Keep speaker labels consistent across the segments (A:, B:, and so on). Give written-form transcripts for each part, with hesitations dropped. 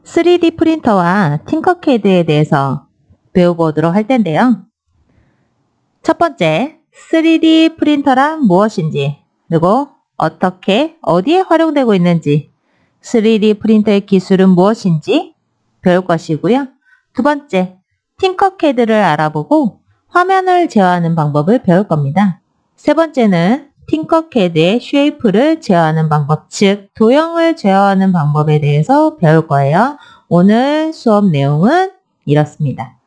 A: 3D 프린터와 팅커캐드에 대해서 배워보도록 할 텐데요. 첫 번째, 3D 프린터란 무엇인지, 그리고 어떻게, 어디에 활용되고 있는지, 3D 프린터의 기술은 무엇인지 배울 것이고요. 두 번째, 팅커캐드를 알아보고 화면을 제어하는 방법을 배울 겁니다. 세 번째는 팅커캐드의 쉐이프를 제어하는 방법, 즉 도형을 제어하는 방법에 대해서 배울 거예요. 오늘 수업 내용은 이렇습니다.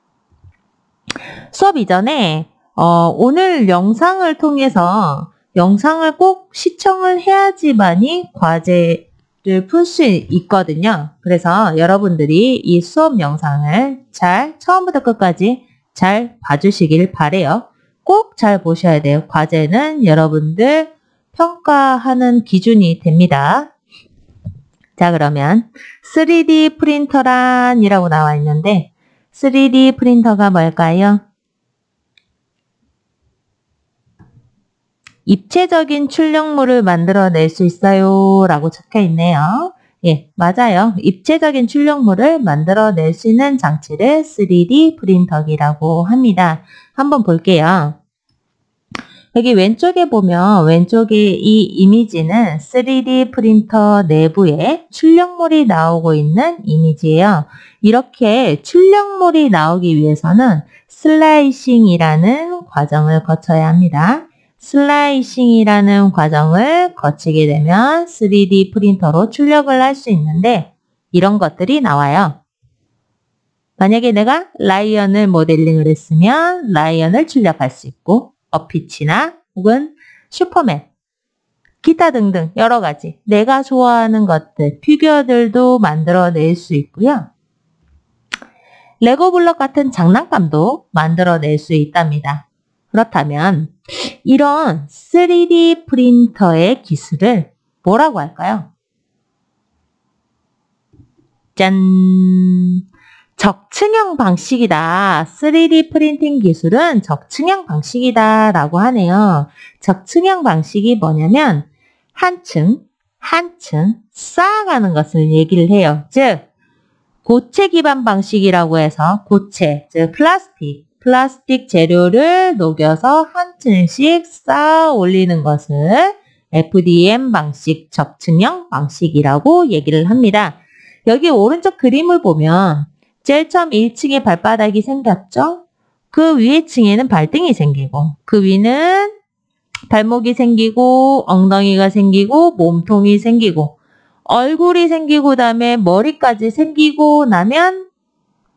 A: 수업 이전에 오늘 영상을 통해서 영상을 꼭 시청을 해야지만이 과제를 풀 수 있거든요. 그래서 여러분들이 이 수업 영상을 잘 처음부터 끝까지 잘 봐주시길 바래요. 꼭 잘 보셔야 돼요. 과제는 여러분들 평가하는 기준이 됩니다. 자, 그러면 3D 프린터란이라고 나와 있는데 3D 프린터가 뭘까요? 입체적인 출력물을 만들어낼 수 있어요 라고 적혀 있네요. 예, 맞아요. 입체적인 출력물을 만들어낼 수 있는 장치를 3D 프린터기라고 합니다. 한번 볼게요. 여기 왼쪽에 보면 왼쪽에 이 이미지는 3D 프린터 내부에 출력물이 나오고 있는 이미지예요. 이렇게 출력물이 나오기 위해서는 슬라이싱이라는 과정을 거쳐야 합니다. 슬라이싱이라는 과정을 거치게 되면 3D 프린터로 출력을 할 수 있는데 이런 것들이 나와요. 만약에 내가 라이언을 모델링을 했으면 라이언을 출력할 수 있고 어피치나 혹은 슈퍼맨, 기타 등등 여러 가지 내가 좋아하는 것들, 피규어들도 만들어낼 수 있고요. 레고 블록 같은 장난감도 만들어낼 수 있답니다. 그렇다면 이런 3D 프린터의 기술을 뭐라고 할까요? 짠! 적층형 방식이다. 3D 프린팅 기술은 적층형 방식이다 라고 하네요. 적층형 방식이 뭐냐면 한 층 쌓아가는 것을 얘기를 해요. 즉 고체 기반 방식이라고 해서 고체, 즉 플라스틱 재료를 녹여서 한 층씩 쌓아 올리는 것을 FDM 방식, 적층형 방식이라고 얘기를 합니다. 여기 오른쪽 그림을 보면 제일 처음 1층에 발바닥이 생겼죠? 그 위에 층에는 발등이 생기고 그 위는 발목이 생기고 엉덩이가 생기고 몸통이 생기고 얼굴이 생기고 그다음에 머리까지 생기고 나면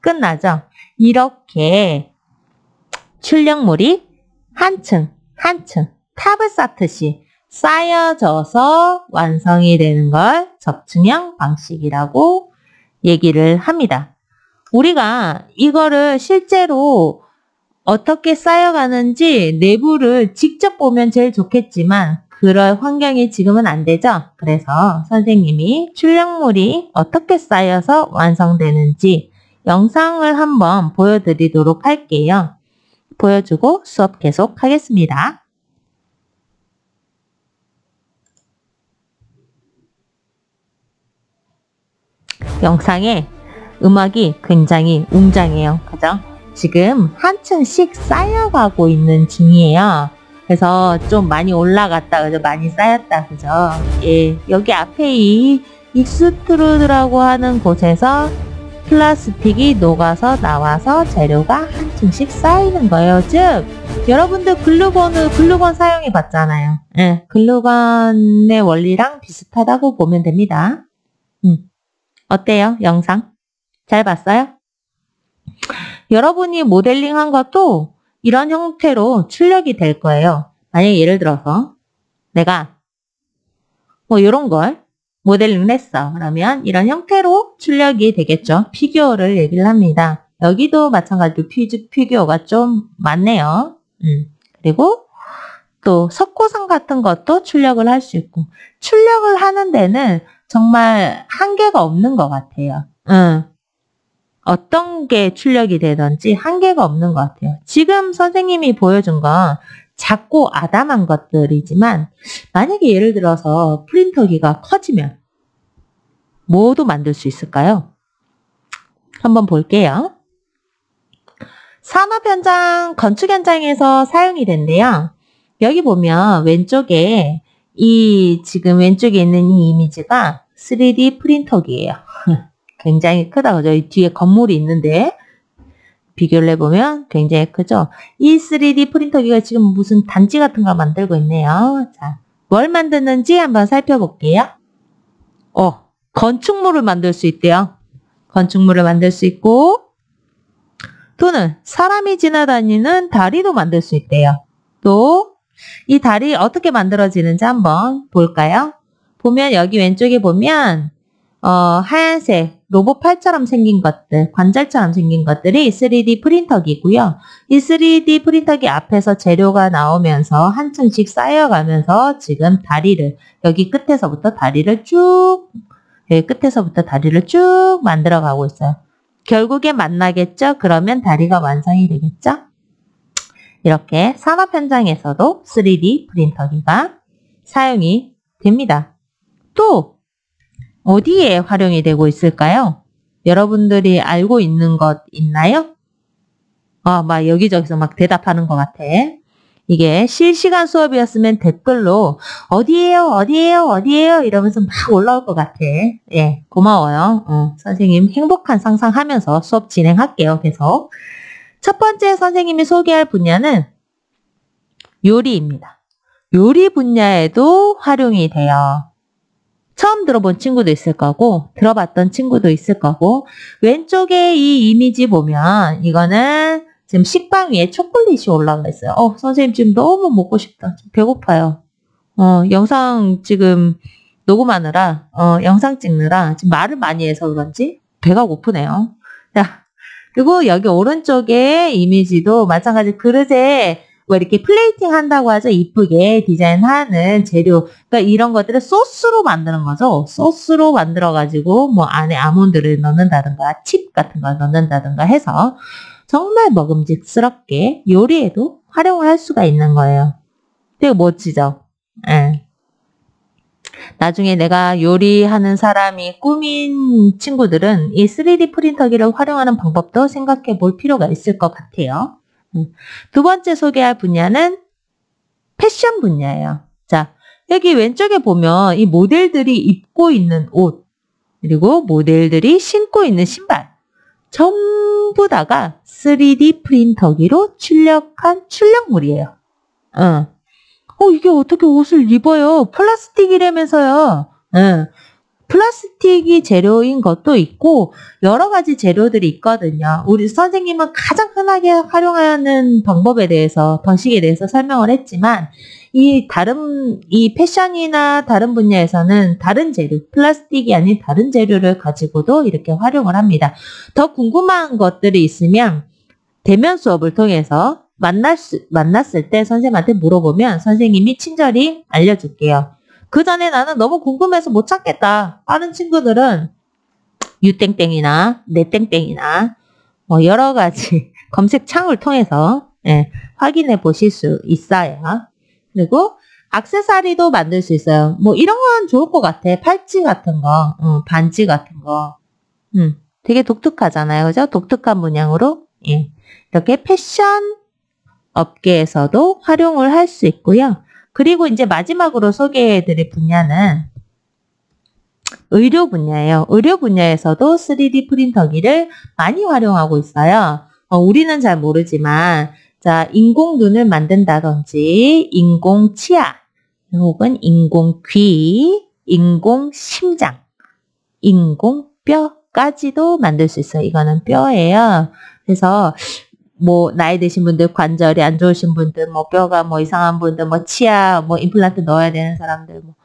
A: 끝나죠. 이렇게 출력물이 한 층 탑을 쌓듯이 쌓여져서 완성이 되는 걸 적층형 방식이라고 얘기를 합니다. 우리가 이거를 실제로 어떻게 쌓여가는지 내부를 직접 보면 제일 좋겠지만 그럴 환경이 지금은 안 되죠. 그래서 선생님이 출력물이 어떻게 쌓여서 완성되는지 영상을 한번 보여드리도록 할게요. 보여주고 수업 계속 하겠습니다. 영상에 음악이 굉장히 웅장해요. 그죠? 지금 한 층씩 쌓여가고 있는 중이에요. 그래서 좀 많이 올라갔다, 그죠? 많이 쌓였다, 그죠? 예, 여기 앞에 이 익스트루드라고 하는 곳에서 플라스틱이 녹아서 나와서 재료가 한 층씩 쌓이는 거예요. 즉, 여러분들 글루건 사용해 봤잖아요. 예, 글루건의 원리랑 비슷하다고 보면 됩니다. 어때요? 영상? 잘 봤어요? 여러분이 모델링한 것도 이런 형태로 출력이 될 거예요. 만약에 예를 들어서 내가 뭐 이런 걸 모델링을 했어. 그러면 이런 형태로 출력이 되겠죠. 피규어를 얘기를 합니다. 여기도 마찬가지로 피규어가 좀 많네요. 그리고 또 석고상 같은 것도 출력을 할 수 있고 출력을 하는 데는 정말 한계가 없는 것 같아요. 어떤 게 출력이 되든지 한계가 없는 것 같아요. 지금 선생님이 보여준 건 작고 아담한 것들이지만 만약에 예를 들어서 프린터기가 커지면 뭐도 만들 수 있을까요? 한번 볼게요. 산업 현장, 건축 현장에서 사용이 된대요. 여기 보면 왼쪽에 지금 왼쪽에 있는 이 이미지가 3D 프린터기예요. 굉장히 크다, 그죠? 이 뒤에 건물이 있는데 비교를 해보면 굉장히 크죠? 이 3D 프린터기가 지금 무슨 단지 같은 걸 만들고 있네요. 자, 뭘 만드는지 한번 살펴볼게요. 건축물을 만들 수 있대요. 건축물을 만들 수 있고, 또는 사람이 지나다니는 다리도 만들 수 있대요. 또 이 다리 어떻게 만들어지는지 한번 볼까요? 보면 여기 왼쪽에 보면 하얀색 로봇 팔처럼 생긴 것들, 관절처럼 생긴 것들이 3D 프린터기고요. 이 3D 프린터기 앞에서 재료가 나오면서 한 층씩 쌓여가면서 지금 다리를, 여기 끝에서부터 다리를 쭉 만들어가고 있어요. 결국에 만나겠죠? 그러면 다리가 완성이 되겠죠? 이렇게 산업 현장에서도 3D 프린터기가 사용이 됩니다. 또 어디에 활용이 되고 있을까요? 여러분들이 알고 있는 것 있나요? 막 여기저기서 막 대답하는 것 같아. 이게 실시간 수업이었으면 댓글로 어디에요 이러면서 막 올라올 것 같아. 예, 고마워요. 선생님 행복한 상상하면서 수업 진행할게요. 계속. 첫 번째 선생님이 소개할 분야는 요리입니다. 요리 분야에도 활용이 돼요. 처음 들어본 친구도 있을 거고, 들어봤던 친구도 있을 거고, 왼쪽에 이 이미지 보면 이거는 지금 식빵 위에 초콜릿이 올라가 있어요. 선생님 지금 너무 먹고 싶다. 배고파요. 영상 지금 녹음하느라, 영상 찍느라 지금 말을 많이 해서 그런지 배가 고프네요. 자, 그리고 여기 오른쪽에 이미지도 마찬가지 그릇에 뭐 이렇게 플레이팅 한다고 하죠. 이쁘게 디자인하는 재료. 그러니까 이런 것들을 소스로 만드는 거죠. 소스로 만들어가지고 뭐 안에 아몬드를 넣는다든가 칩 같은 걸 넣는다든가 해서 정말 먹음직스럽게 요리에도 활용을 할 수가 있는 거예요. 되게 멋지죠? 예. 나중에 내가 요리하는 사람이 꿈인 친구들은 이 3D 프린터기를 활용하는 방법도 생각해 볼 필요가 있을 것 같아요. 두 번째 소개할 분야는 패션 분야예요. 자, 여기 왼쪽에 보면 이 모델들이 입고 있는 옷, 그리고 모델들이 신고 있는 신발, 전부 다가 3D 프린터기로 출력한 출력물이에요. 이게 어떻게 옷을 입어요? 플라스틱이라면서요. 플라스틱이 재료인 것도 있고 여러 가지 재료들이 있거든요. 우리 선생님은 가장 흔하게 활용하는 방법에 대해서, 방식에 대해서 설명을 했지만 이 패션이나 다른 분야에서는 다른 재료, 플라스틱이 아닌 다른 재료를 가지고도 이렇게 활용을 합니다. 더 궁금한 것들이 있으면 대면 수업을 통해서 만났을 때 선생님한테 물어보면 선생님이 친절히 알려줄게요. 그 전에 나는 너무 궁금해서 못 찾겠다 하는 친구들은 유땡땡이나 네땡땡이나 뭐 여러 가지 검색창을 통해서 확인해 보실 수 있어요. 그리고 액세서리도 만들 수 있어요. 뭐 이런 건 좋을 것 같아. 팔찌 같은 거, 반지 같은 거. 되게 독특하잖아요. 그죠? 독특한 문양으로. 이렇게 패션 업계에서도 활용을 할 수 있고요. 그리고 이제 마지막으로 소개해드릴 분야는 의료 분야예요. 의료 분야에서도 3D 프린터기를 많이 활용하고 있어요. 우리는 잘 모르지만, 자, 인공 눈을 만든다든지, 인공 치아, 혹은 인공 귀, 인공 심장, 인공 뼈까지도 만들 수 있어요. 이거는 뼈예요. 그래서 뭐 나이 드신 분들, 관절이 안 좋으신 분들, 뭐 뼈가 뭐 이상한 분들, 뭐 치아, 뭐 임플란트 넣어야 되는 사람들, 뭐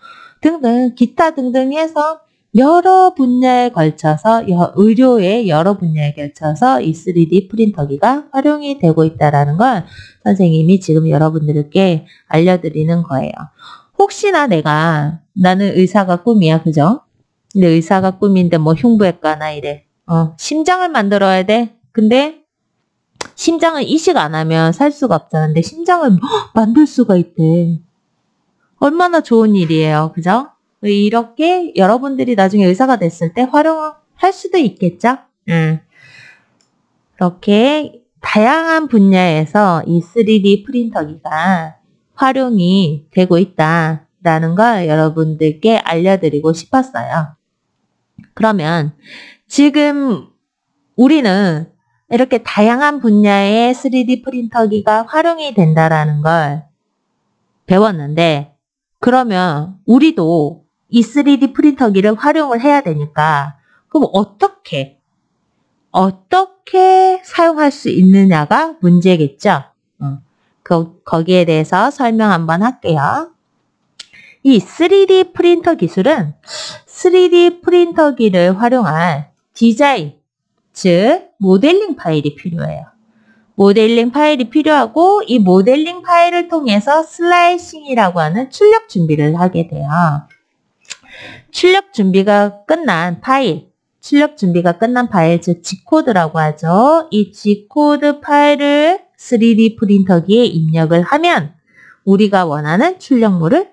A: 등등 기타 등등 해서 여러 분야에 걸쳐서 의료의 여러 분야에 걸쳐서 이 3D 프린터기가 활용이 되고 있다라는 걸 선생님이 지금 여러분들께 알려드리는 거예요. 혹시나 나는 의사가 꿈이야, 그죠? 근데 의사가 꿈인데 뭐 흉부외과나 이래. 심장을 만들어야 돼. 근데 심장을 이식 안 하면 살 수가 없잖아. 근데 심장을 만들 수가 있대. 얼마나 좋은 일이에요. 그죠? 이렇게 여러분들이 나중에 의사가 됐을 때 활용할 수도 있겠죠? 이렇게 다양한 분야에서 이 3D 프린터기가 활용이 되고 있다라는 걸 여러분들께 알려드리고 싶었어요. 그러면 지금 우리는 이렇게 다양한 분야의 3D 프린터기가 활용이 된다라는 걸 배웠는데, 그러면 우리도 이 3D 프린터기를 활용을 해야 되니까 그럼 어떻게 사용할 수 있느냐가 문제겠죠. 거기에 대해서 설명 한번 할게요. 이 3D 프린터 기술은 3D 프린터기를 활용한 디자인, 즉 모델링 파일이 필요해요. 모델링 파일이 필요하고 이 모델링 파일을 통해서 슬라이싱이라고 하는 출력 준비를 하게 돼요. 출력 준비가 끝난 파일, 즉 G코드라고 하죠. 이 G코드 파일을 3D 프린터기에 입력을 하면 우리가 원하는 출력물을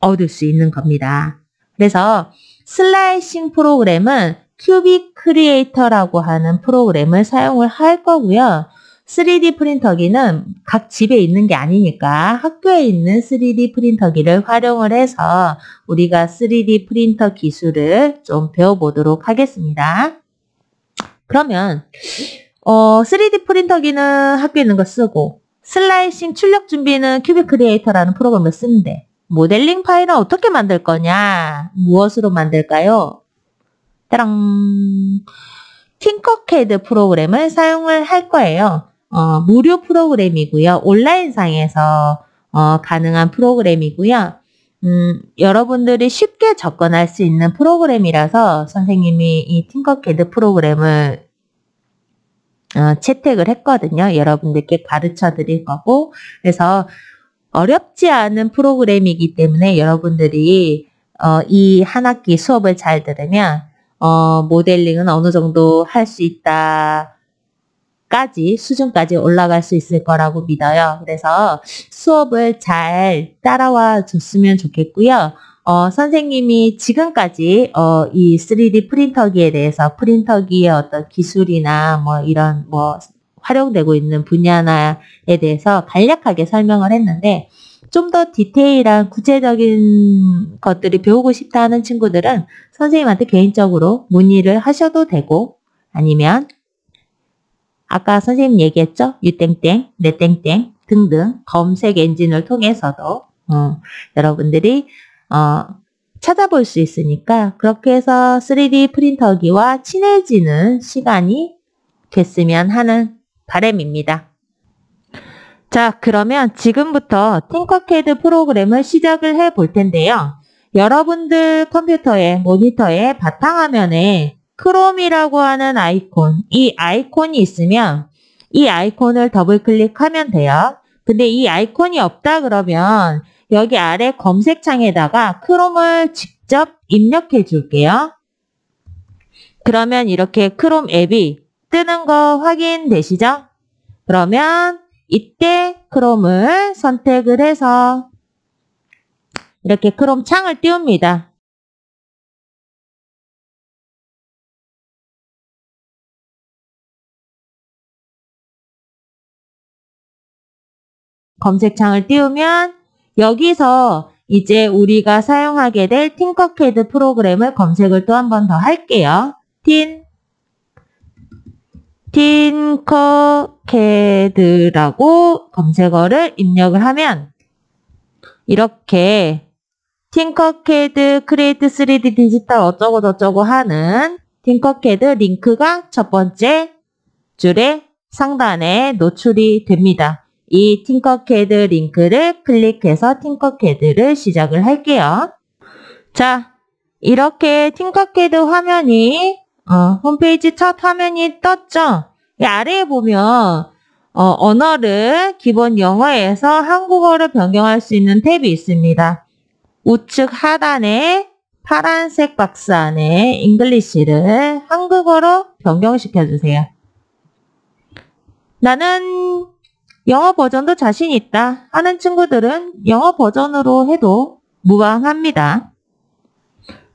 A: 얻을 수 있는 겁니다. 그래서 슬라이싱 프로그램은 큐빅 크리에이터라고 하는 프로그램을 사용을 할 거고요. 3D 프린터기는 각 집에 있는 게 아니니까 학교에 있는 3D 프린터기를 활용을 해서 우리가 3D 프린터 기술을 좀 배워보도록 하겠습니다. 그러면 3D 프린터기는 학교에 있는 거 쓰고 슬라이싱 출력 준비는 큐빅 크리에이터라는 프로그램을 쓰는데 모델링 파일은 어떻게 만들 거냐? 무엇으로 만들까요? 따랑! 팅커캐드 프로그램을 사용을 할 거예요. 무료 프로그램이고요. 온라인상에서 가능한 프로그램이고요. 여러분들이 쉽게 접근할 수 있는 프로그램이라서 선생님이 이 팅커캐드 프로그램을 채택을 했거든요. 여러분들께 가르쳐 드릴 거고. 그래서 어렵지 않은 프로그램이기 때문에 여러분들이 이 한 학기 수업을 잘 들으면 모델링은 어느 정도 할 수 있다까지 수준까지 올라갈 수 있을 거라고 믿어요. 그래서 수업을 잘 따라와 줬으면 좋겠고요. 선생님이 지금까지 이 3D 프린터기에 대해서 프린터기의 어떤 기술이나 이런 활용되고 있는 분야에 대해서 간략하게 설명을 했는데 좀 더 디테일한 구체적인 것들이 배우고 싶다 하는 친구들은 선생님한테 개인적으로 문의를 하셔도 되고 아니면 아까 선생님 얘기했죠? 유땡땡, 네땡땡 등등 검색 엔진을 통해서도 여러분들이 찾아볼 수 있으니까 그렇게 해서 3D 프린터기와 친해지는 시간이 됐으면 하는 바람입니다. 자, 그러면 지금부터 팅커캐드 프로그램을 시작을 해 볼 텐데요. 여러분들 컴퓨터의 모니터의 바탕화면에 크롬이라고 하는 아이콘, 이 아이콘이 있으면 이 아이콘을 더블 클릭하면 돼요. 근데 이 아이콘이 없다 그러면 여기 아래 검색창에다가 크롬을 직접 입력해 줄게요. 그러면 이렇게 크롬 앱이 뜨는 거 확인되시죠? 그러면 이때 크롬을 선택을 해서 이렇게 크롬 창을 띄웁니다. 검색창을 띄우면 여기서 이제 우리가 사용하게 될 팅커캐드 프로그램을 검색을 또 한 번 더 할게요. 팅커캐드라고 검색어를 입력을 하면 이렇게 팅커캐드 크리에이트 3D 디지털 어쩌고 저쩌고 하는 팅커캐드 링크가 첫 번째 줄의 상단에 노출이 됩니다. 이 팅커캐드 링크를 클릭해서 팅커캐드를 시작을 할게요. 자, 이렇게 팅커캐드 화면이 홈페이지 첫 화면이 떴죠? 이 아래에 보면 언어를 기본 영어에서 한국어로 변경할 수 있는 탭이 있습니다. 우측 하단에 파란색 박스 안에 잉글리시를 한국어로 변경시켜 주세요. 나는 영어 버전도 자신 있다 하는 친구들은 영어 버전으로 해도 무방합니다.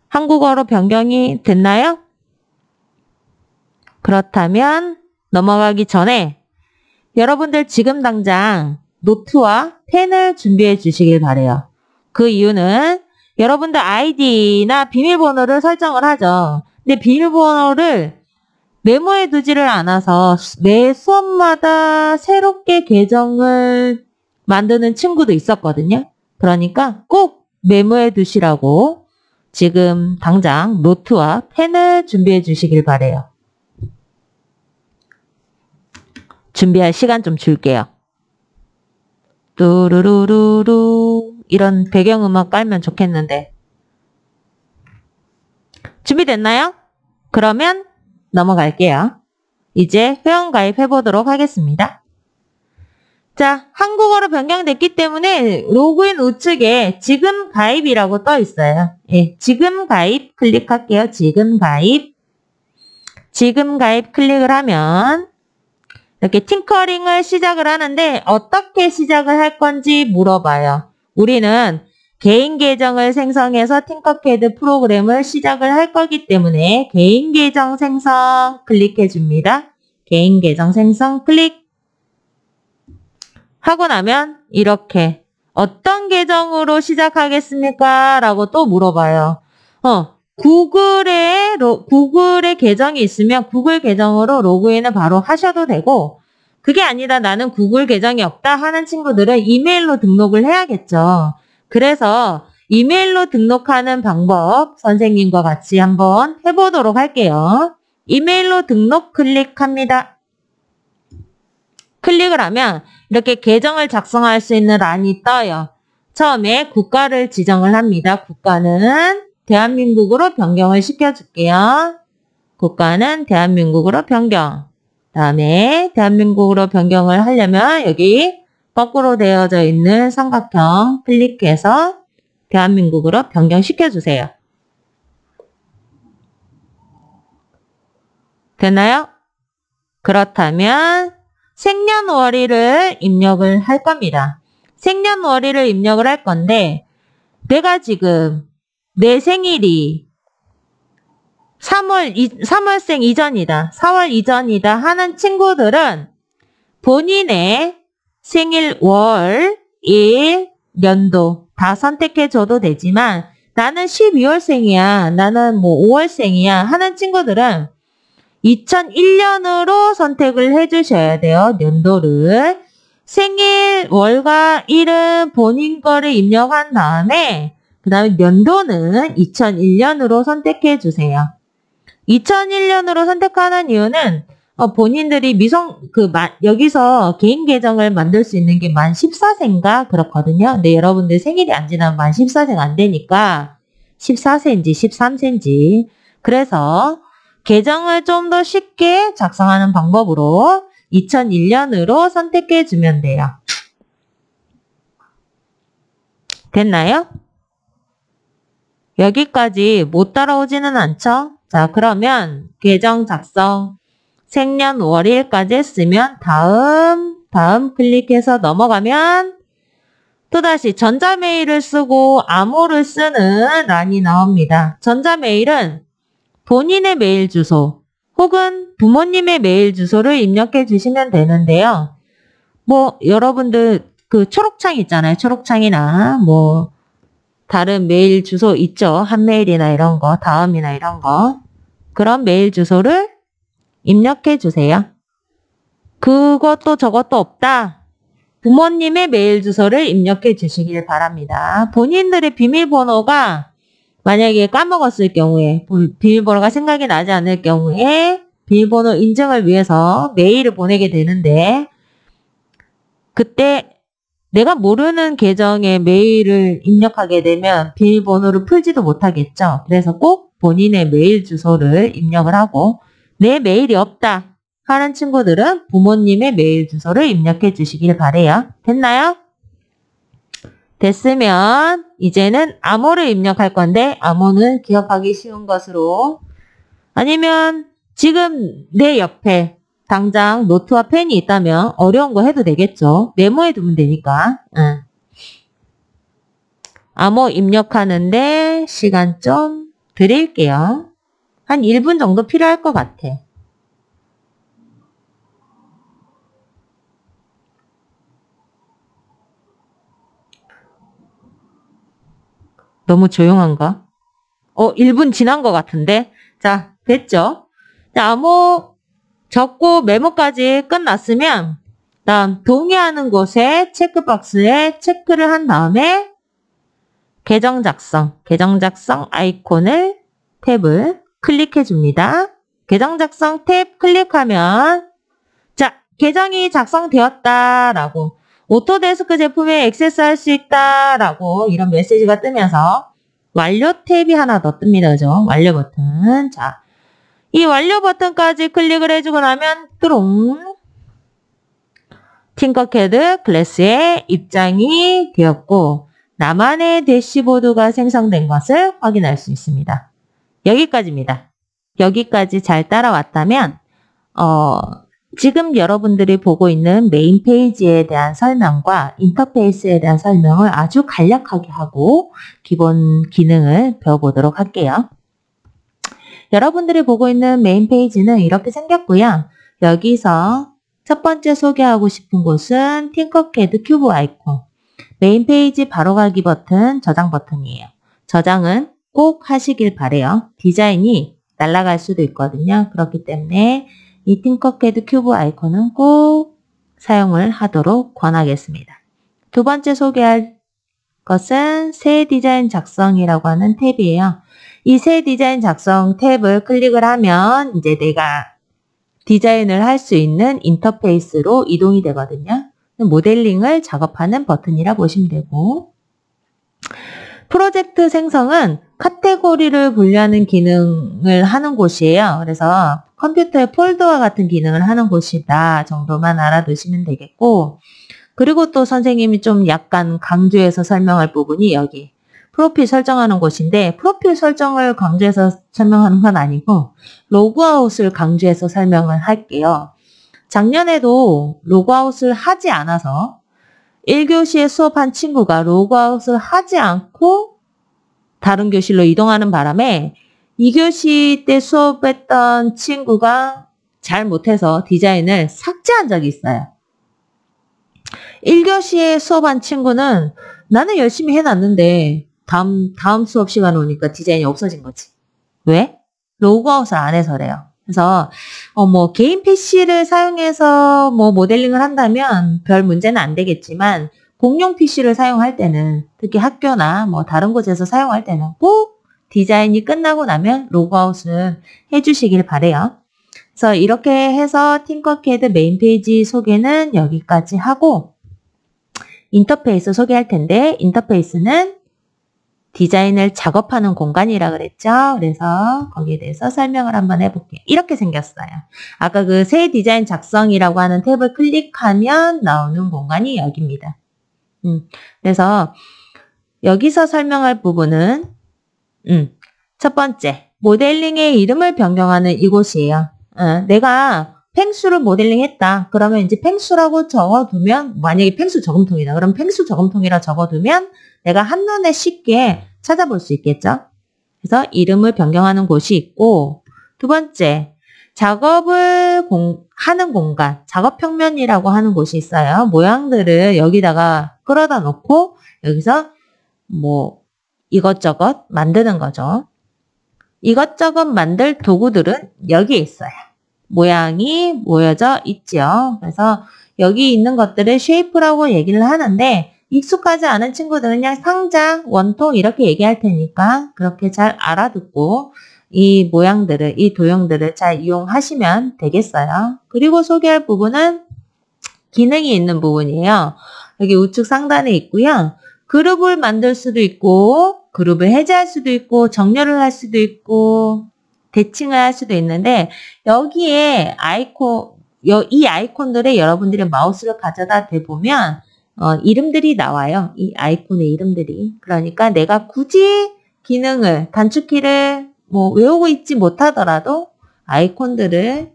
A: 한국어로 변경이 됐나요? 그렇다면 넘어가기 전에 여러분들 지금 당장 노트와 펜을 준비해 주시길 바래요. 그 이유는 여러분들 아이디나 비밀번호를 설정을 하죠. 근데 비밀번호를 메모해 두지를 않아서 매 수업마다 새롭게 계정을 만드는 친구도 있었거든요. 그러니까 꼭 메모해 두시라고 지금 당장 노트와 펜을 준비해 주시길 바래요. 준비할 시간 좀 줄게요. 뚜루루루루 이런 배경음악 깔면 좋겠는데. 준비됐나요? 그러면 넘어갈게요. 이제 회원가입 해보도록 하겠습니다. 자, 한국어로 변경됐기 때문에 로그인 우측에 지금 가입이라고 떠 있어요. 예, 지금 가입 클릭할게요. 지금 가입. 지금 가입 클릭을 하면 이렇게 팅커링을 시작을 하는데 어떻게 시작을 할 건지 물어봐요. 우리는 개인 계정을 생성해서 팅커캐드 프로그램을 시작을 할 거기 때문에 개인 계정 생성 클릭해 줍니다. 개인 계정 생성 클릭 하고 나면 이렇게 어떤 계정으로 시작하겠습니까? 라고 또 물어봐요. 구글에 계정이 있으면 구글 계정으로 로그인을 바로 하셔도 되고 그게 아니다 나는 구글 계정이 없다 하는 친구들은 이메일로 등록을 해야겠죠. 그래서 이메일로 등록하는 방법 선생님과 같이 한번 해보도록 할게요. 이메일로 등록 클릭합니다. 클릭을 하면 이렇게 계정을 작성할 수 있는 란이 떠요. 처음에 국가를 지정을 합니다. 국가는 대한민국으로 변경을 시켜줄게요. 국가는 대한민국으로 변경. 다음에 대한민국으로 변경을 하려면 여기 거꾸로 되어져 있는 삼각형 클릭해서 대한민국으로 변경시켜주세요. 됐나요? 그렇다면 생년월일을 입력을 할 겁니다. 생년월일을 입력을 할 건데 내가 지금 내 생일이 3월생 이전이다. 4월 이전이다 하는 친구들은 본인의 생일 월, 일, 년도 다 선택해줘도 되지만 나는 12월생이야. 나는 뭐 5월생이야 하는 친구들은 2001년으로 선택을 해주셔야 돼요. 연도를. 생일, 월과 일은 본인 거를 입력한 다음에 그 다음에 연도는 2001년으로 선택해 주세요. 2001년으로 선택하는 이유는 본인들이 여기서 개인 계정을 만들 수 있는 게 만 14세인가 그렇거든요. 근데 여러분들 생일이 안 지나면 만 14세가 안 되니까 14세인지 13세인지 그래서 계정을 좀 더 쉽게 작성하는 방법으로 2001년으로 선택해 주면 돼요. 됐나요? 여기까지 못 따라오지는 않죠? 자, 그러면 계정 작성 생년월일까지 했으면 다음 클릭해서 넘어가면 또다시 전자메일을 쓰고 암호를 쓰는 란이 나옵니다. 전자메일은 본인의 메일 주소 혹은 부모님의 메일 주소를 입력해 주시면 되는데요. 뭐 여러분들 그 초록창 있잖아요. 초록창이나 뭐 다른 메일 주소 있죠. 한메일이나 이런 거, 다음이나 이런 거. 그런 메일 주소를 입력해 주세요. 그것도 저것도 없다. 부모님의 메일 주소를 입력해 주시길 바랍니다. 본인들의 비밀번호가 만약에 까먹었을 경우에 비밀번호가 생각이 나지 않을 경우에 비밀번호 인증을 위해서 메일을 보내게 되는데 그때 내가 모르는 계정에 메일을 입력하게 되면 비밀번호를 풀지도 못하겠죠. 그래서 꼭 본인의 메일 주소를 입력을 하고 내 메일이 없다 하는 친구들은 부모님의 메일 주소를 입력해 주시길 바래요. 됐나요? 됐으면 이제는 암호를 입력할 건데 암호는 기억하기 쉬운 것으로 아니면 지금 내 옆에 당장 노트와 펜이 있다면 어려운 거 해도 되겠죠. 메모해 두면 되니까. 암호 입력하는데 시간 좀 드릴게요. 한 1분 정도 필요할 것 같아. 너무 조용한가? 1분 지난 것 같은데? 자, 됐죠? 자, 암호 적고 메모까지 끝났으면 다음 동의하는 곳에 체크박스에 체크를 한 다음에 계정 작성 아이콘을 탭을 클릭해 줍니다. 계정 작성 탭 클릭하면 자, 계정이 작성되었다라고 오토데스크 제품에 액세스할 수 있다라고 이런 메시지가 뜨면서 완료 탭이 하나 더 뜹니다. 그죠? 완료 버튼. 자, 이 완료 버튼까지 클릭을 해주고 나면 뚜롱 팅커캐드 클래스에 입장이 되었고 나만의 대시보드가 생성된 것을 확인할 수 있습니다. 여기까지입니다. 여기까지 잘 따라왔다면 지금 여러분들이 보고 있는 메인 페이지에 대한 설명과 인터페이스에 대한 설명을 아주 간략하게 하고 기본 기능을 배워보도록 할게요. 여러분들이 보고 있는 메인 페이지는 이렇게 생겼고요. 여기서 첫 번째 소개하고 싶은 곳은 팅커캐드 큐브 아이콘. 메인 페이지 바로가기 버튼, 저장 버튼이에요. 저장은 꼭 하시길 바래요. 디자인이 날아갈 수도 있거든요. 그렇기 때문에 이 팅커캐드 큐브 아이콘은 꼭 사용을 하도록 권하겠습니다. 두 번째 소개할 것은 새 디자인 작성이라고 하는 탭이에요. 이 새 디자인 작성 탭을 클릭을 하면 이제 내가 디자인을 할 수 있는 인터페이스로 이동이 되거든요. 모델링을 작업하는 버튼이라 보시면 되고 프로젝트 생성은 카테고리를 분류하는 기능을 하는 곳이에요. 그래서 컴퓨터의 폴더와 같은 기능을 하는 곳이다 정도만 알아두시면 되겠고 그리고 또 선생님이 좀 약간 강조해서 설명할 부분이 여기 프로필 설정하는 곳인데 프로필 설정을 강조해서 설명하는 건 아니고 로그아웃을 강조해서 설명을 할게요. 작년에도 로그아웃을 하지 않아서 1교시에 수업한 친구가 로그아웃을 하지 않고 다른 교실로 이동하는 바람에 2교시 때 수업했던 친구가 잘 못해서 디자인을 삭제한 적이 있어요. 1교시에 수업한 친구는 나는 열심히 해놨는데 다음 수업 시간 오니까 디자인이 없어진 거지. 왜? 로그아웃을 안 해서래요. 그래서 개인 PC를 사용해서 모델링을 한다면 별 문제는 안 되겠지만 공용 PC를 사용할 때는 특히 학교나 다른 곳에서 사용할 때는 꼭 디자인이 끝나고 나면 로그아웃을 해주시길 바래요. 그래서 이렇게 해서 팅커캐드 메인 페이지 소개는 여기까지 하고 인터페이스 소개할 텐데 인터페이스는 디자인을 작업하는 공간이라 그랬죠. 그래서 거기에 대해서 설명을 한번 해볼게요. 이렇게 생겼어요. 아까 그 새 디자인 작성이라고 하는 탭을 클릭하면 나오는 공간이 여기입니다. 그래서 여기서 설명할 부분은 첫 번째, 모델링의 이름을 변경하는 이곳이에요. 내가 펭수를 모델링했다. 그러면 이제 펭수라고 적어두면 만약에 펭수 저금통이다. 그럼 펭수 저금통이라 적어두면 내가 한눈에 쉽게 찾아볼 수 있겠죠. 그래서 이름을 변경하는 곳이 있고 두 번째, 작업을 하는 공간, 작업평면이라고 하는 곳이 있어요. 모양들을 여기다가 끌어다 놓고 여기서 이것저것 만드는 거죠. 이것저것 만들 도구들은 여기에 있어요. 모양이 모여져 있죠. 그래서 여기 있는 것들을 쉐이프라고 얘기를 하는데 익숙하지 않은 친구들은 그냥 상자, 원통 이렇게 얘기할 테니까 그렇게 잘 알아듣고 이 모양들을, 이 도형들을 잘 이용하시면 되겠어요. 그리고 소개할 부분은 기능이 있는 부분이에요. 여기 우측 상단에 있고요. 그룹을 만들 수도 있고 그룹을 해제할 수도 있고 정렬을 할 수도 있고 대칭을 할 수도 있는데 여기에 이 아이콘들에 여러분들이 마우스를 가져다 대보면 이름들이 나와요. 이 아이콘의 이름들이. 그러니까 내가 굳이 기능을, 단축키를 외우고 있지 못하더라도 아이콘들을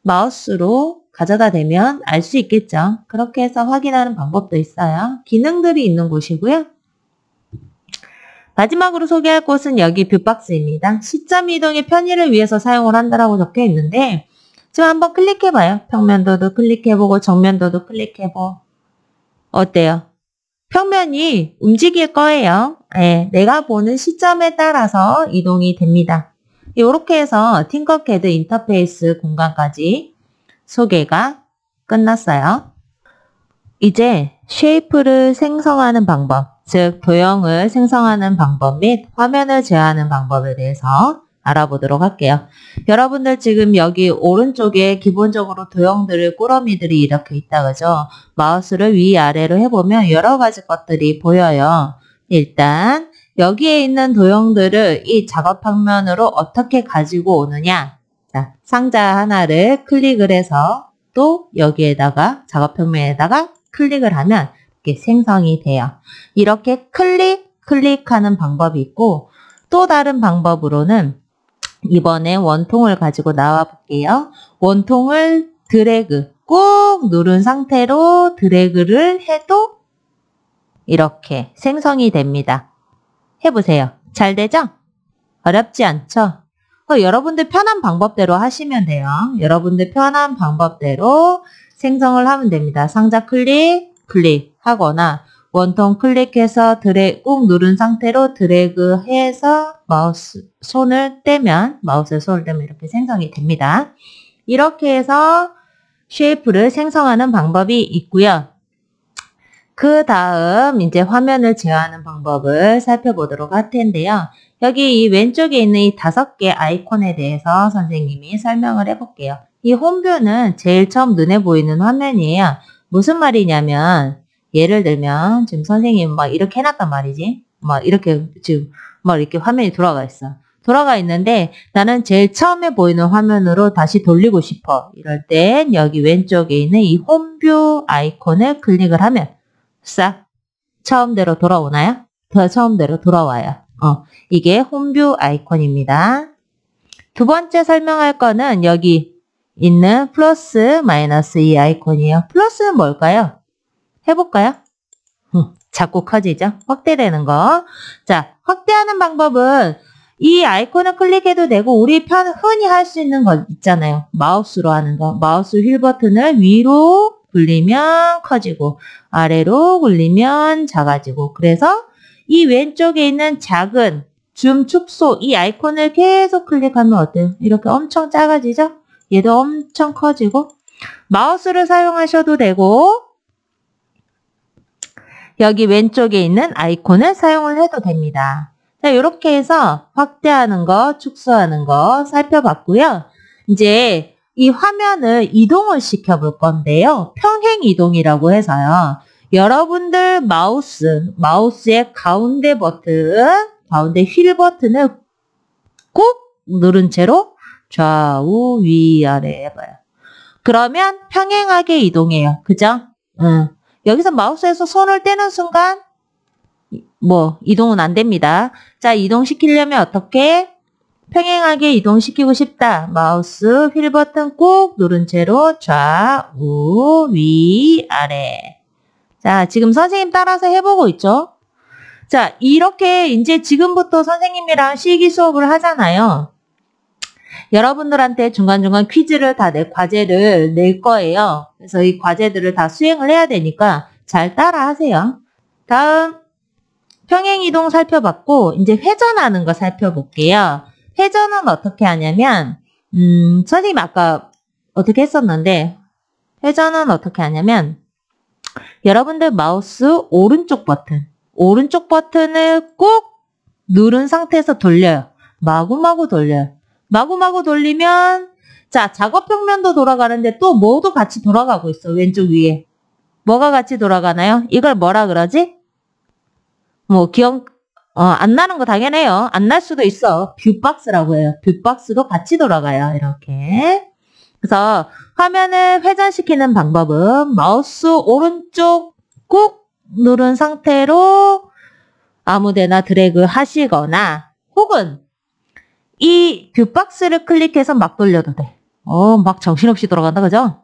A: 마우스로 가져다 대면 알 수 있겠죠. 그렇게 해서 확인하는 방법도 있어요. 기능들이 있는 곳이고요. 마지막으로 소개할 곳은 여기 뷰박스입니다. 시점 이동의 편의를 위해서 사용을 한다라고 적혀 있는데 지금 한번 클릭해봐요. 평면도도 클릭해보고 정면도도 클릭해보고 어때요? 평면이 움직일 거예요. 네, 내가 보는 시점에 따라서 이동이 됩니다. 이렇게 해서 팅커캐드 인터페이스 공간까지 소개가 끝났어요. 이제 쉐이프를 생성하는 방법, 즉 도형을 생성하는 방법 및 화면을 제어하는 방법에 대해서 알아보도록 할게요. 여러분들 지금 여기 오른쪽에 기본적으로 도형들을 꾸러미들이 이렇게 있다 그죠? 마우스를 위아래로 해보면 여러 가지 것들이 보여요. 일단 여기에 있는 도형들을 이 작업 평면으로 어떻게 가지고 오느냐. 자, 상자 하나를 클릭을 해서 또 여기에다가 작업 평면에다가 클릭을 하면 이렇게 생성이 돼요. 이렇게 클릭하는 방법이 있고 또 다른 방법으로는 이번에 원통을 가지고 나와 볼게요. 원통을 드래그 꾹 누른 상태로 드래그를 해도 이렇게 생성이 됩니다. 해보세요. 잘 되죠? 어렵지 않죠? 여러분들 편한 방법대로 하시면 돼요. 여러분들 편한 방법대로 생성을 하면 됩니다. 상자 클릭하거나 원통 클릭해서 꾹 누른 상태로 드래그해서 마우스의 손을 떼면 이렇게 생성이 됩니다. 이렇게 해서 쉐이프를 생성하는 방법이 있고요. 그 다음 이제 화면을 제어하는 방법을 살펴보도록 할 텐데요. 여기 이 왼쪽에 있는 이 5개 아이콘에 대해서 선생님이 설명을 해볼게요. 이 홈뷰는 제일 처음 눈에 보이는 화면이에요. 무슨 말이냐면 예를 들면 지금 선생님 막 이렇게 해놨단 말이지. 막 이렇게 지금 막 이렇게 화면이 돌아가 있어. 돌아가 있는데 나는 제일 처음에 보이는 화면으로 다시 돌리고 싶어. 이럴 땐 여기 왼쪽에 있는 이 홈뷰 아이콘을 클릭을 하면 싹 처음대로 돌아오나요? 처음대로 돌아와요. 이게 홈뷰 아이콘입니다. 두 번째 설명할 거는 여기 있는 플러스 마이너스 이 아이콘이에요. 플러스는 뭘까요? 해볼까요? 자꾸 커지죠? 확대되는 거. 자, 확대하는 방법은 이 아이콘을 클릭해도 되고 우리 흔히 할 수 있는 거 있잖아요. 마우스로 하는 거. 마우스 휠 버튼을 위로 굴리면 커지고 아래로 굴리면 작아지고 그래서 이 왼쪽에 있는 작은 줌 축소 이 아이콘을 계속 클릭하면 어때요? 이렇게 엄청 작아지죠? 얘도 엄청 커지고 마우스를 사용하셔도 되고 여기 왼쪽에 있는 아이콘을 사용을 해도 됩니다. 자, 이렇게 해서 확대하는 거, 축소하는 거 살펴봤고요. 이제 이 화면을 이동을 시켜볼 건데요. 평행 이동이라고 해서요. 여러분들 마우스의 가운데 버튼, 가운데 휠 버튼을 꾹 누른 채로 좌우 위아래 해봐요. 그러면 평행하게 이동해요. 그죠? 여기서 마우스에서 손을 떼는 순간 이동은 안 됩니다. 자, 이동시키려면 어떻게? 평행하게 이동시키고 싶다. 마우스 휠 버튼 꾹 누른 채로 좌우 위아래. 자, 지금 선생님 따라서 해보고 있죠? 자, 이렇게 이제 지금부터 선생님이랑 실기 수업을 하잖아요. 여러분들한테 중간중간 퀴즈를 과제를 낼 거예요. 그래서 이 과제들을 다 수행을 해야 되니까 잘 따라 하세요. 다음, 평행이동 살펴봤고, 이제 회전하는 거 살펴볼게요. 회전은 어떻게 하냐면, 선생님 아까 어떻게 했었는데, 회전은 어떻게 하냐면, 여러분들 마우스 오른쪽 버튼을 꾹 누른 상태에서 돌려요. 마구마구 돌려요. 마구마구 돌리면 자, 작업 평면도 돌아가는데 또 뭐도 같이 돌아가고 있어. 왼쪽 위에. 뭐가 같이 돌아가나요? 이걸 뭐라 그러지? 안 나는 거 당연해요. 안 날 수도 있어. 뷰박스라고 해요. 뷰박스도 같이 돌아가요. 이렇게. 그래서 화면을 회전시키는 방법은 마우스 오른쪽 꾹 누른 상태로 아무데나 드래그 하시거나 혹은 이 뷰박스를 클릭해서 막 돌려도 돼. 막 정신없이 돌아간다, 그죠?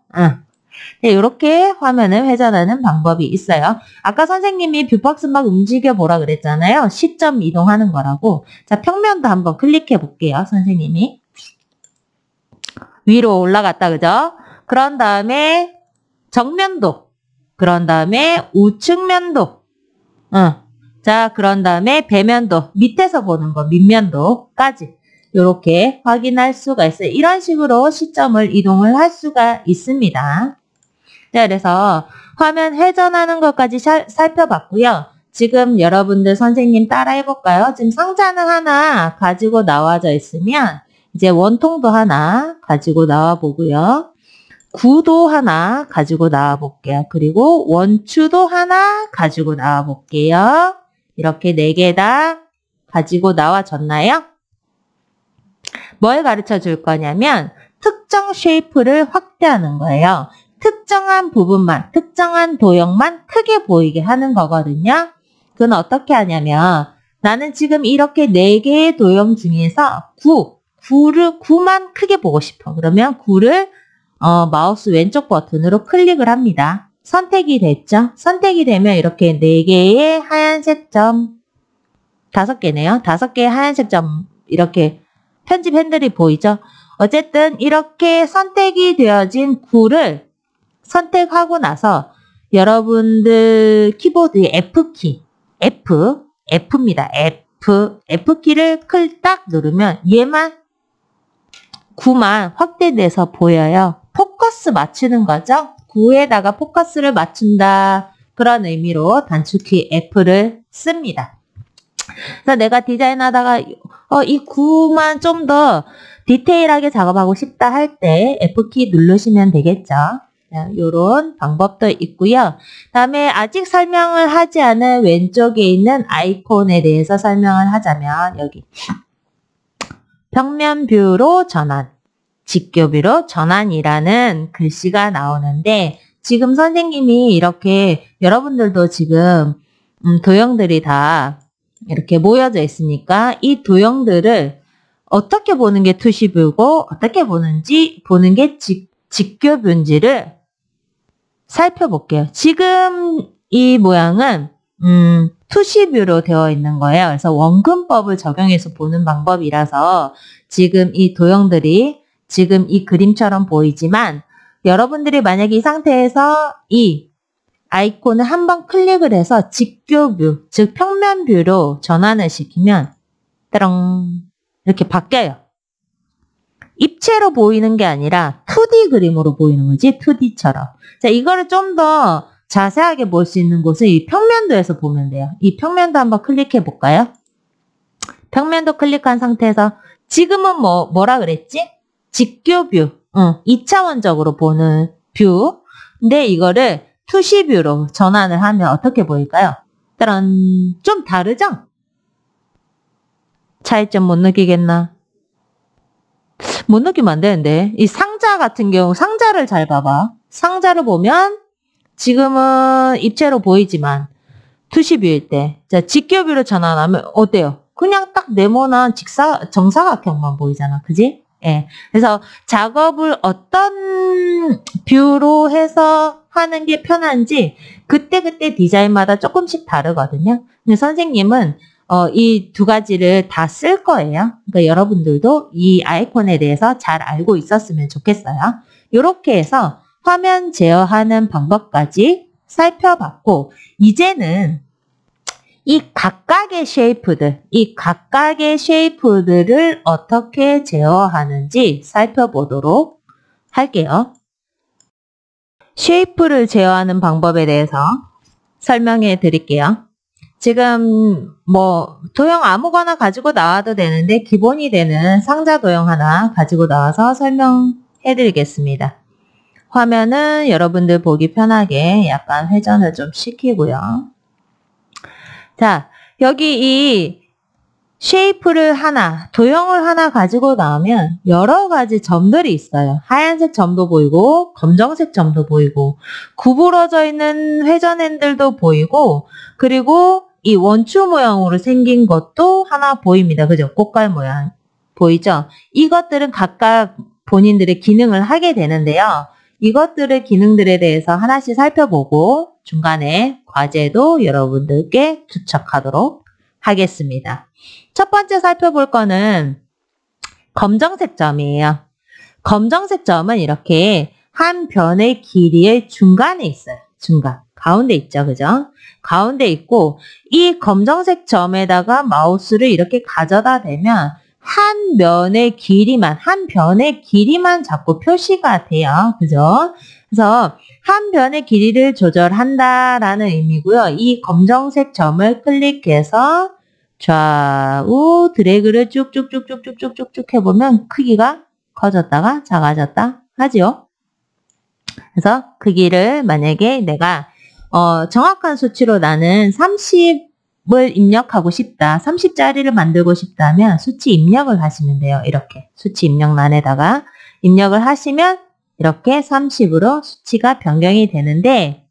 A: 네, 이렇게 화면을 회전하는 방법이 있어요. 아까 선생님이 뷰박스 막 움직여 보라 그랬잖아요. 시점 이동하는 거라고. 자, 평면도 한번 클릭해 볼게요, 선생님이. 위로 올라갔다, 그죠? 그런 다음에 정면도, 그런 다음에 우측면도, 자, 그런 다음에 배면도, 밑에서 보는 거, 밑면도까지 이렇게 확인할 수가 있어요. 이런 식으로 시점을 이동을 할 수가 있습니다. 자, 그래서 화면 회전하는 것까지 살펴봤고요. 지금 여러분들 선생님 따라 해볼까요? 지금 상자는 하나 가지고 나와져 있으면 이제 원통도 하나 가지고 나와 보고요. 구도 하나 가지고 나와 볼게요. 그리고 원추도 하나 가지고 나와 볼게요. 이렇게 4개 다 가지고 나와졌나요? 뭘 가르쳐 줄 거냐면 특정 쉐이프를 확대하는 거예요. 특정한 부분만, 특정한 도형만 크게 보이게 하는 거거든요. 그건 어떻게 하냐면 나는 지금 이렇게 4개의 도형 중에서 9만 크게 보고 싶어. 그러면 9를 마우스 왼쪽 버튼으로 클릭을 합니다. 선택이 됐죠? 선택이 되면 이렇게 4개의 하얀색 점, 5개네요. 5개의 하얀색 점 이렇게 편집 핸들이 보이죠? 어쨌든 이렇게 선택이 되어진 9를 선택하고 나서 여러분들 키보드의 F키, F입니다. F키를 딱 누르면 얘만 9만 확대돼서 보여요. 포커스 맞추는 거죠. 9에다가 포커스를 맞춘다. 그런 의미로 단축키 F를 씁니다. 그래서 내가 디자인하다가 이 9만 좀 더 디테일하게 작업하고 싶다 할 때 F키 누르시면 되겠죠. 이런 방법도 있고요. 다음에 아직 설명을 하지 않은 왼쪽에 있는 아이콘에 대해서 설명을 하자면 여기 평면 뷰로 전환, 직교 뷰로 전환이라는 글씨가 나오는데 지금 선생님이 이렇게 여러분들도 지금 도형들이 다 이렇게 모여져 있으니까 이 도형들을 어떻게 보는 게 투시뷰고 어떻게 보는 게 직교뷰인지를 살펴볼게요. 지금 이 모양은 투시뷰로 되어 있는 거예요. 그래서 원근법을 적용해서 보는 방법이라서 지금 이 도형들이 지금 이 그림처럼 보이지만 여러분들이 만약에 이 상태에서 이 아이콘을 한번 클릭을 해서 직교뷰, 즉 평면뷰로 전환을 시키면 따랑 이렇게 바뀌어요. 입체로 보이는 게 아니라 2D 그림으로 보이는 거지, 2D처럼. 자, 이거를 좀 더 자세하게 볼 수 있는 곳은 이 평면도에서 보면 돼요. 이 평면도 한번 클릭해 볼까요? 평면도 클릭한 상태에서 지금은 뭐라 그랬지? 직교뷰, 2차원적으로 보는 뷰. 근데 이거를 투시뷰로 전환을 하면 어떻게 보일까요? 따란, 좀 다르죠? 차이점 못 느끼겠나? 못 느끼면 안 되는데. 이 상자 같은 경우, 상자를 잘 봐봐. 상자를 보면 지금은 입체로 보이지만 투시뷰일 때, 자, 직교뷰로 전환하면 어때요? 그냥 딱 네모난 정사각형만 보이잖아. 그지? 예. 그래서 작업을 어떤 뷰로 해서 하는 게 편한지 그때그때 디자인마다 조금씩 다르거든요. 근데 선생님은 이 2가지를 다 쓸 거예요. 그러니까 여러분들도 이 아이콘에 대해서 잘 알고 있었으면 좋겠어요. 이렇게 해서 화면 제어하는 방법까지 살펴봤고 이제는 이 각각의 쉐이프들을 어떻게 제어하는지 살펴보도록 할게요. 쉐이프를 제어하는 방법에 대해서 설명해 드릴게요. 지금 도형 아무거나 가지고 나와도 되는데 기본이 되는 상자 도형 하나 가지고 나와서 설명해 드리겠습니다. 화면은 여러분들 보기 편하게 약간 회전을 좀 시키고요. 자, 여기 이 쉐이프를 도형을 하나 가지고 나오면 여러 가지 점들이 있어요. 하얀색 점도 보이고 검정색 점도 보이고 구부러져 있는 회전 핸들도 보이고 그리고 이 원추 모양으로 생긴 것도 하나 보입니다. 그죠? 꽃갈 모양 보이죠? 이것들은 각각 본인들의 기능을 하게 되는데요. 이것들의 기능들에 대해서 하나씩 살펴보고 중간에 과제도 여러분들께 투척하도록 하겠습니다. 첫 번째 살펴볼 거는 검정색 점이에요. 검정색 점은 이렇게 한 변의 길이의 중간에 있어요. 중간. 가운데 있죠. 그죠? 가운데 있고 이 검정색 점에다가 마우스를 이렇게 가져다 대면 한 변의 길이만 자꾸 표시가 돼요. 그죠? 그래서 한 변의 길이를 조절한다라는 의미고요. 이 검정색 점을 클릭해서 좌우 드래그를 쭉쭉쭉쭉쭉쭉쭉 해보면 크기가 커졌다가 작아졌다 하죠. 그래서 크기를 만약에 내가 정확한 수치로 나는 30을 입력하고 싶다. 30짜리를 만들고 싶다면 수치 입력을 하시면 돼요. 이렇게 수치 입력란에다가 입력을 하시면 이렇게 30으로 수치가 변경이 되는데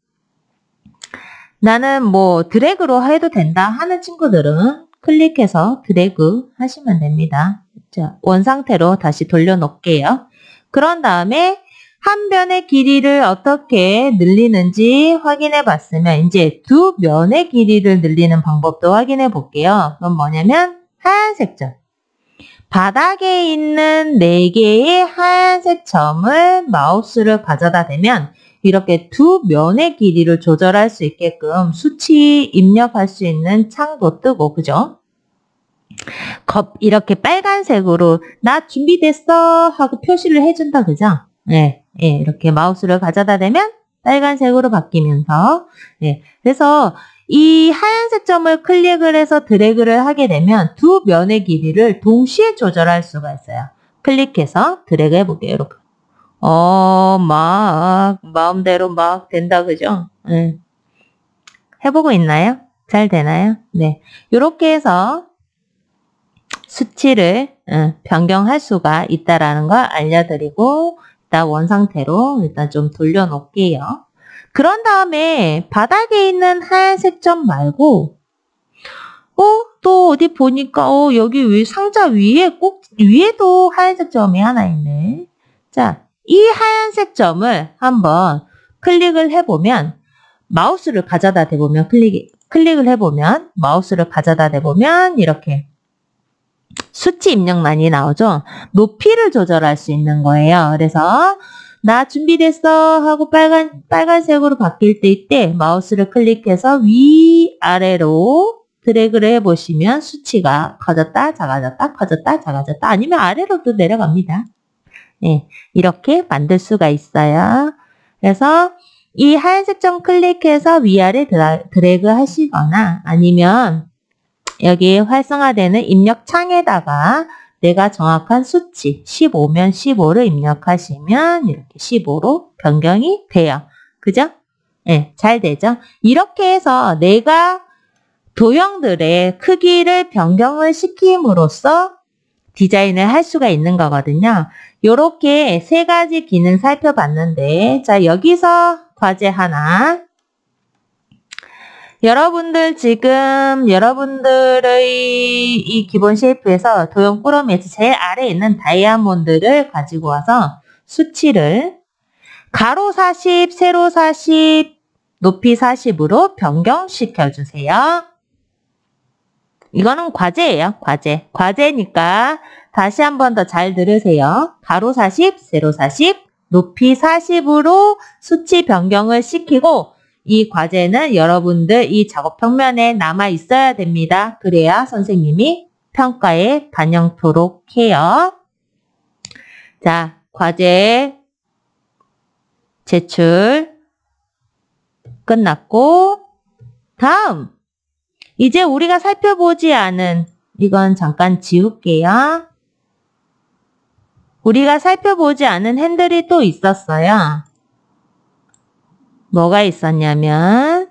A: 나는 뭐 드래그로 해도 된다 하는 친구들은 클릭해서 드래그 하시면 됩니다. 자, 원상태로 다시 돌려놓을게요. 그런 다음에 한 변의 길이를 어떻게 늘리는지 확인해 봤으면 이제 두 변의 길이를 늘리는 방법도 확인해 볼게요. 그건 뭐냐면 하얀색 점. 바닥에 있는 4개의 하얀색 점을 마우스를 가져다 대면 이렇게 두 면의 길이를 조절할 수 있게끔 수치 입력할 수 있는 창도 뜨고, 그죠? 이렇게 빨간색으로 나 준비됐어 하고 표시를 해준다, 그죠? 네, 이렇게 마우스를 가져다 대면 빨간색으로 바뀌면서, 그래서 이 하얀색 점을 클릭을 해서 드래그를 하게 되면 두 면의 길이를 동시에 조절할 수가 있어요. 클릭해서 드래그 해볼게요, 이렇게. 마음대로 막 된다, 그죠? 해보고 있나요? 잘 되나요? 네. 이렇게 해서 수치를 변경할 수가 있다라는 걸 알려드리고, 일단 원상태로 일단 좀 돌려놓을게요. 그런 다음에 바닥에 있는 하얀색 점 말고, 또 어디 보니까, 여기 상자 위에도 하얀색 점이 하나 있네. 자, 이 하얀색 점을 한번 클릭을 해보면, 마우스를 가져다 대보면, 클릭을 해보면, 마우스를 가져다 대보면, 이렇게 수치 입력란이 나오죠. 높이를 조절할 수 있는 거예요. 그래서, 나 준비됐어 하고 빨간색으로 바뀔 때 이때 마우스를 클릭해서 위아래로 드래그를 해보시면 수치가 커졌다 작아졌다 커졌다 작아졌다 아니면 아래로도 내려갑니다. 네, 이렇게 만들 수가 있어요. 그래서 이 하얀색 점 클릭해서 위아래 드래그 하시거나 아니면 여기 활성화되는 입력 창에다가 내가 정확한 수치 15면 15를 입력하시면 이렇게 15로 변경이 돼요. 그죠? 네, 잘 되죠? 이렇게 해서 내가 도형들의 크기를 변경을 시킴으로써 디자인을 할 수가 있는 거거든요. 이렇게 세 가지 기능 살펴봤는데 자 여기서 과제 하나. 여러분들 지금 여러분들의 이 기본 쉐이프에서 도형 꾸러미에서 제일 아래에 있는 다이아몬드를 가지고 와서 수치를 가로 40, 세로 40, 높이 40으로 변경시켜 주세요. 이거는 과제예요. 과제. 과제니까 다시 한 번 더 잘 들으세요. 가로 40, 세로 40, 높이 40으로 수치 변경을 시키고 이 과제는 여러분들 이 작업 평면에 남아 있어야 됩니다. 그래야 선생님이 평가에 반영토록 해요. 자, 과제 제출 끝났고 다음 이제 우리가 살펴보지 않은 이건 잠깐 지울게요. 우리가 살펴보지 않은 핸들이 또 있었어요. 뭐가 있었냐면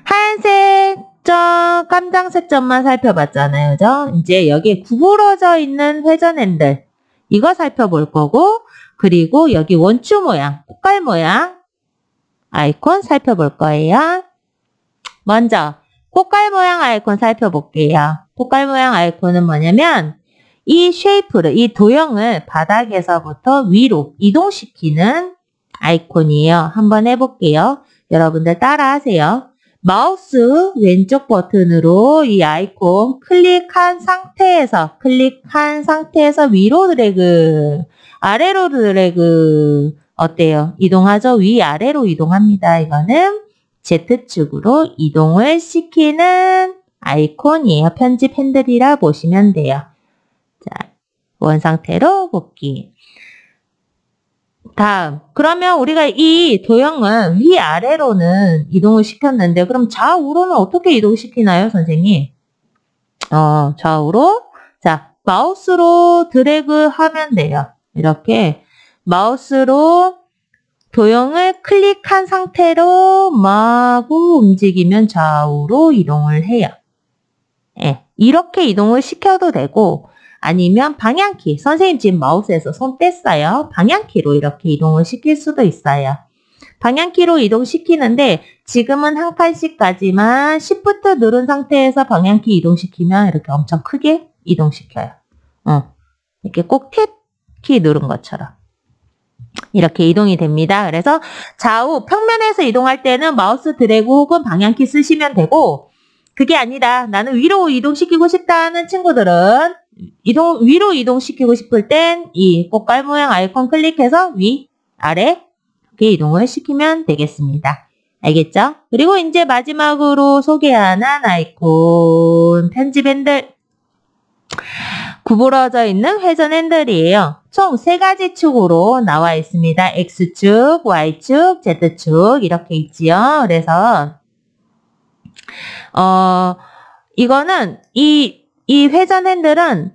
A: 하얀색 점, 깜장색 점만 살펴봤잖아요. 그죠? 이제 여기에 구부러져 있는 회전 핸들 이거 살펴볼 거고 그리고 여기 원추 모양, 꽃갈 모양 아이콘 살펴볼 거예요. 먼저 꽃갈 모양 아이콘 살펴볼게요. 꽃갈 모양 아이콘은 뭐냐면 이 쉐이프를, 이 도형을 바닥에서부터 위로 이동시키는 아이콘이에요. 한번 해볼게요. 여러분들 따라하세요. 마우스 왼쪽 버튼으로 이 아이콘 클릭한 상태에서 위로 드래그, 아래로 드래그, 어때요? 이동하죠? 위아래로 이동합니다. 이거는 Z축으로 이동을 시키는 아이콘이에요. 편집 핸들이라 보시면 돼요. 자, 원 상태로 복귀. 다음, 그러면 우리가 이 도형은 위아래로는 이동을 시켰는데 그럼 좌우로는 어떻게 이동시키나요, 선생님? 좌우로 자, 마우스로 드래그 하면 돼요. 이렇게 마우스로 도형을 클릭한 상태로 마구 움직이면 좌우로 이동을 해요. 예, 이렇게 이동을 시켜도 되고 아니면 방향키, 선생님 지금 마우스에서 손 뗐어요. 방향키로 이렇게 이동을 시킬 수도 있어요. 방향키로 이동시키는데 지금은 한 칸씩까지만 Shift 누른 상태에서 방향키 이동시키면 이렇게 엄청 크게 이동시켜요. 이렇게 꼭 탭키 누른 것처럼. 이렇게 이동이 됩니다. 그래서 좌우 평면에서 이동할 때는 마우스 드래그 혹은 방향키 쓰시면 되고 그게 아니다. 나는 위로 이동시키고 싶다는 친구들은 위로 이동시키고 싶을 땐 이 꽃갈 모양 아이콘 클릭해서 위, 아래 이렇게 이동을 시키면 되겠습니다. 알겠죠? 그리고 이제 마지막으로 소개하는 아이콘 편집 핸들 구부러져 있는 회전 핸들이에요. 총 3가지 축으로 나와 있습니다. X축, Y축, Z축 이렇게 있지요. 그래서 이거는 이 회전 핸들은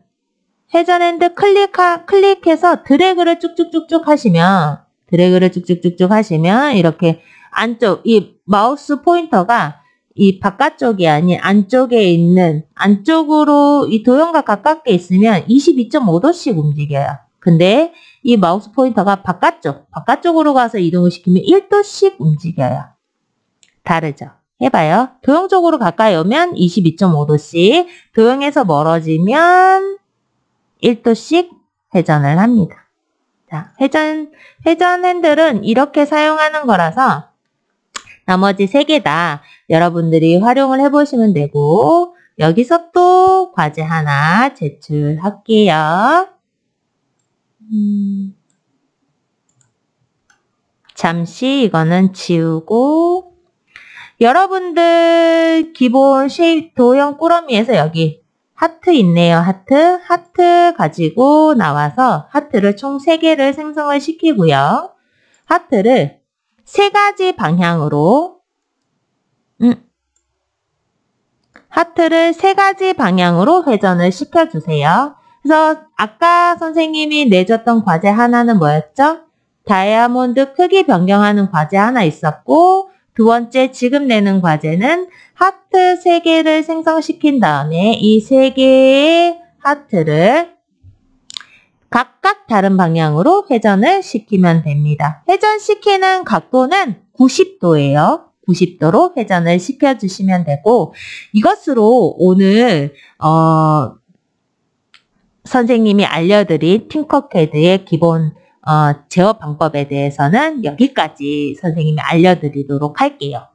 A: 회전 핸들 클릭해서 드래그를 쭉쭉쭉쭉 하시면 이렇게 안쪽 이 마우스 포인터가 이 바깥쪽이 아닌 안쪽에 있는 안쪽으로 이 도형과 가깝게 있으면 22.5도씩 움직여요. 근데 이 마우스 포인터가 바깥쪽으로 가서 이동을 시키면 1도씩 움직여요. 다르죠? 해봐요. 도형 쪽으로 가까이 오면 22.5도씩, 도형에서 멀어지면 1도씩 회전을 합니다. 자, 회전 핸들은 이렇게 사용하는 거라서 나머지 3개 다 여러분들이 활용을 해보시면 되고 여기서 또 과제 하나 제출할게요. 잠시 이거는 지우고 여러분들 기본 쉐입 도형 꾸러미에서 여기 하트 있네요. 하트 가지고 나와서 하트를 총 3개를 생성을 시키고요. 하트를 3가지 방향으로 회전을 시켜주세요. 그래서 아까 선생님이 내줬던 과제 하나는 뭐였죠? 다이아몬드 크기 변경하는 과제 하나 있었고 두 번째 지금 내는 과제는 하트 3개를 생성시킨 다음에 이 3개의 하트를 각각 다른 방향으로 회전을 시키면 됩니다. 회전시키는 각도는 90도예요. 90도로 회전을 시켜주시면 되고 이것으로 오늘 선생님이 알려드린 팅커캐드의 기본 제어 방법에 대해서는 여기까지 선생님이 알려드리도록 할게요.